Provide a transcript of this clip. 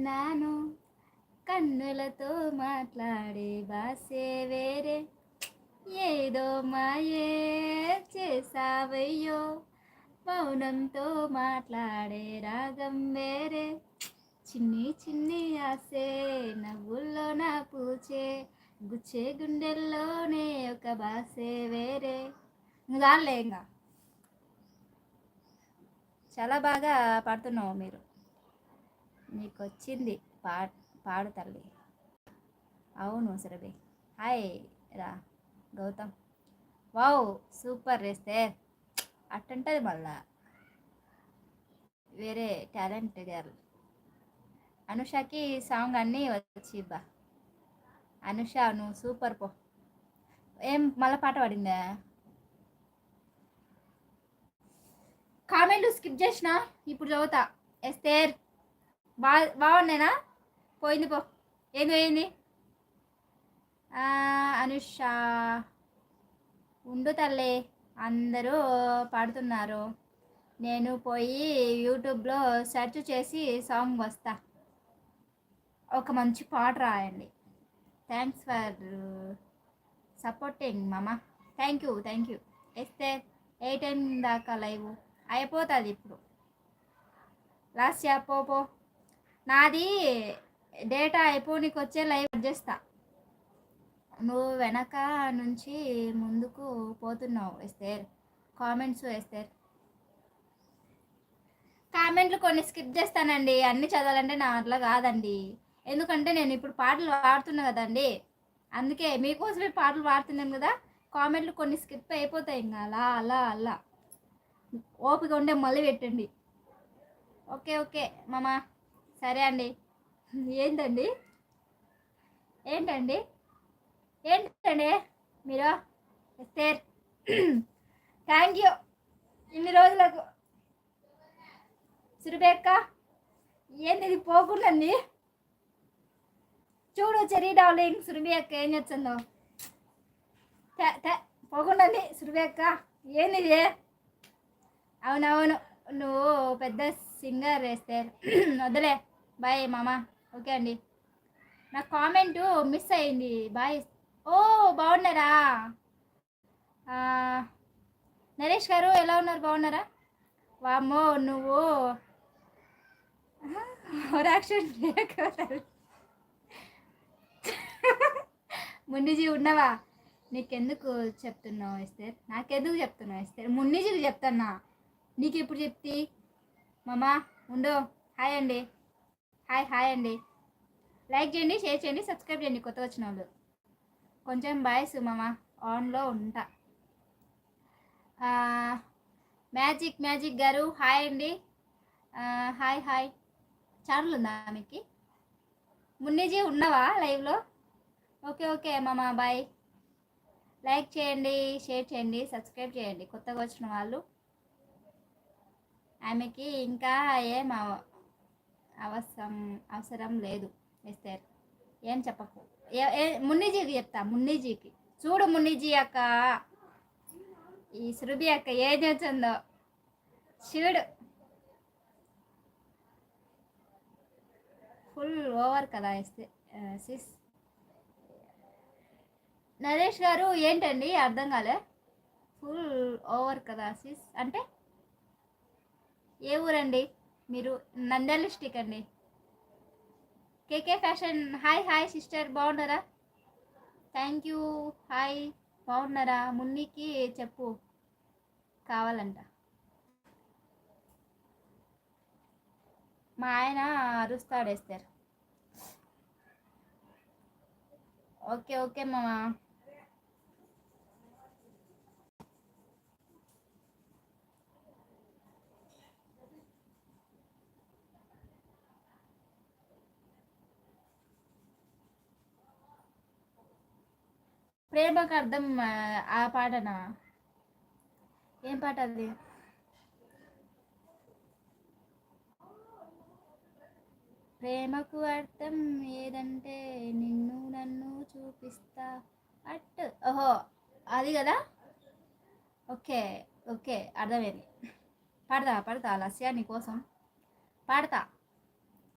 విన్నాను, కన్నులతో మాట్లాడే భాషే వేరే, ఏదో మాయే చేసావయ్యో, మౌనంతో మాట్లాడే రాగం వేరే, చిన్ని చిన్ని ఆసే నవ్వుల్లో నా పూచే, గుచ్చే గుండెల్లోనే ఒక భాషే వేరే. చాలే ఇంకా చాలా బాగా పాడుతున్నావు మీరు, నీకు వచ్చింది పాడు తల్లి. అవును సురభి. హాయ్ రా గౌతమ్. వావ్ సూపర్ వేస్తే అట్టంటది మళ్ళా వేరే టాలెంట్ గర్ల్. అనుషకి సాంగ్ అన్నీ వచ్చి బా. అనుష నువ్వు సూపర్ పో. ఏం మళ్ళీ పాట పాడిందా? కామెంట్లు స్కిప్ చేసిన, ఇప్పుడు చదువుతా. ఎస్తేర్ బాగున్నాయినా? పోయింది పో. ఏంది పోయింది? అనుష ఉండు తల్లి, అందరూ పాడుతున్నారు, నేను పోయి యూట్యూబ్లో సెర్చ్ చేసి సాంగ్ వస్తా. ఒక మంచి పాట రాయండి. థ్యాంక్స్ ఫర్ సపోర్టింగ్ మామ. థ్యాంక్ యూ వేస్తే 8 దాకా లైవ్ అయిపోతుంది ఇప్పుడు. లాస్ట్ పో నాది డేటా అయిపోనికి వచ్చే లైవ్ చేస్తా. నువ్వు వెనక నుంచి ముందుకు పోతున్నావు ఎస్తేర్. కామెంట్స్ ఎస్తేర్. కామెంట్లు కొన్ని స్కిప్ చేస్తానండి, అన్నీ చదవాలంటే నా అట్లా కాదండి. ఎందుకంటే నేను ఇప్పుడు పాటలు పాడుతున్నా కదండి, అందుకే మీకోసమే పాటలు పాడుతున్నాను కదా. కామెంట్లు కొన్ని స్కిప్ అయిపోతాయి, ఇంకా అలా అలా అలా ఓపిక ఉండే మళ్ళీ పెట్టండి. ఓకే మామ. సరే అండి. ఏంటండి మీరు ఎస్తేర్ థ్యాంక్ యూ ఇన్ని రోజులకు. సురభేక్క ఏంది ఇది పోకుండండి, చూడు చెరీ డార్లింగ్ సురభి అక్క ఏం చేస్తుందో. పోకుండండి సురభి అక్క, ఏంది? అవునవును నువ్వు పెద్ద సింగర్ వేస్తే వద్దులే. బాయ్ మామ. ఓకే అండి. నా కామెంటు మిస్ అయింది. బాయ్. ఓ బాగున్నారా నరేష్ గారు? ఎలా ఉన్నారు? బాగున్నారా? వామ్మో నువ్వు మున్నిజీ ఉన్నవా? నీకెందుకు చెప్తున్నావు ఎస్తేర్? నాకెందుకు చెప్తున్నావు ఎస్తేర్? మున్నిజీకి చెప్తున్నా, నీకు ఇప్పుడు చెప్తి మామా. ఉండు. హాయ్ అండి. హాయ్ అండి. లైక్ చేయండి, షేర్ చేయండి, సబ్స్క్రైబ్ చేయండి కొత్త వచ్చిన వాళ్ళు. కొంచెం బాయ్స్ మామ ఆన్లో ఉంటా. మ్యాజిక్ గారు హాయ్ అండి. హాయ్. ఛానల్ ఉందా మీకు? మున్నిజీ ఉన్నవా లైవ్లో? ఓకే మామ బాయ్. లైక్ చేయండి, షేర్ చేయండి, సబ్స్క్రైబ్ చేయండి కొత్తగా వచ్చిన వాళ్ళు. ఆమెకి ఇంకా ఏం అవసరం లేదు మిస్టర్. ఏం చెప్పకు. మున్నిజీకి చెప్తా. మున్నిజీకి చూడు. మున్నిజీ అక్క, ఈ సురభి అక్క ఏం చేస్తుందో చూడు. ఫుల్ ఓవర్ కదా ఇస్తే సిస్. నరేష్ గారు ఏంటండి అర్థం కాలే. ఫుల్ ఓవర్ కదా సిస్ అంటే ఏ ఊరండి మీరు? నంద్యాల డిస్ట్రిక్ట్ అండి. కేకే ఫ్యాషన్ హాయ్ సిస్టర్, బాగున్నారా? Thank you. హాయ్ బాగున్నారా? మున్నికి చెప్పు కావాలంట. మా ఆయన అరుస్తాడేస్తారు. ఓకే మామా. ప్రేమకు అర్థం ఆ పాటనా? ఏం పాట అది? ప్రేమకు అర్థం ఏదంటే నిన్ను నన్ను చూపిస్తా అట్. ఓహో అది కదా. ఓకే అర్థమైంది. పాడతా లస్యా నీకోసం పాడతా.